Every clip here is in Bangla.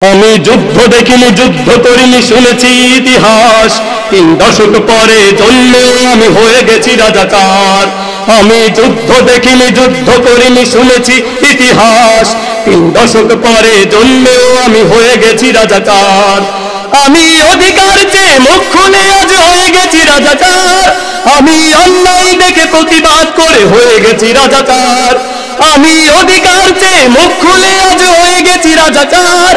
আমি যুদ্ধ দেখিনি, যুদ্ধ করিনি, শুনেছি ইতিহাস। 3 দশক পরে জন্মেও আমি হয়ে গেছি রাজাকার। আমি যুদ্ধ দেখিনি, যুদ্ধ করিনি, শুনেছি ইতিহাস। 3 দশক পরে জন্মেও আমি হয়ে গেছি রাজাকার। আমি অধিকার চেয়ে মুখ খুলে আজ হয়ে গেছি রাজাকার। আমি অন্যায় দেখে প্রতিবাদ করে হয়ে গেছি রাজাকার। আমি অধিকার চেয়ে মুখ খুলে আজ হয়ে গেছি রাজাকার।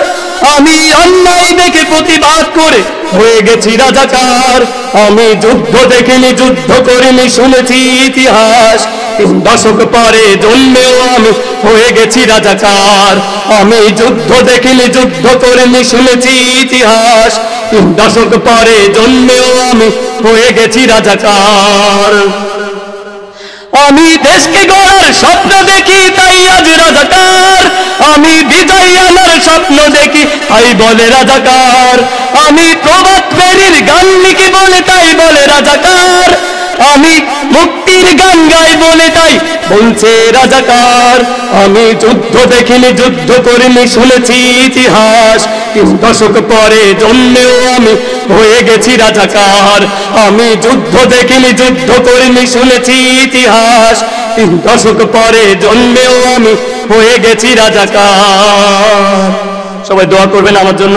আমি অন্যায় দেখে প্রতিবাদ করে হয়ে গেছি রাজাকার। আমি যুদ্ধ দেখিনি, যুদ্ধ করিনি, শুনেছি ইতিহাস। 3 দশক পরে জন্মেও আমি হয়ে গেছি রাজাকার। আমি যুদ্ধ দেখিনি, যুদ্ধ করিনি, শুনেছি ইতিহাস। 3 দশক পরে জন্মেও আমি হয়ে গেছি রাজাকার। আমি দেশকে গড়ার স্বপ্ন দেখি, তাই আজ রাজাকার। আমি বিজয় আনার স্বপ্ন দেখি, তাই বলে রাজাকার। আমি প্রভাত ফেরির গান লিখি বলে, তাই বলে রাজাকার। আমি মুক্তির গান গাই বলে, তাই বলছে রাজাকার। আমি যুদ্ধ দেখিনি, যুদ্ধ করিনি, শুনেছি ইতিহাস। 3 দশক পরে জন্মেও আমি হয়ে গেছি রাজাকার। আমি যুদ্ধ দেখিনি, যুদ্ধ করিনি, শুনেছি ইতিহাস। 3 দশক পরে জন্মেও আমি হয়ে গেছি রাজাকার। সবাই দোয়া করবেন আমার জন্য।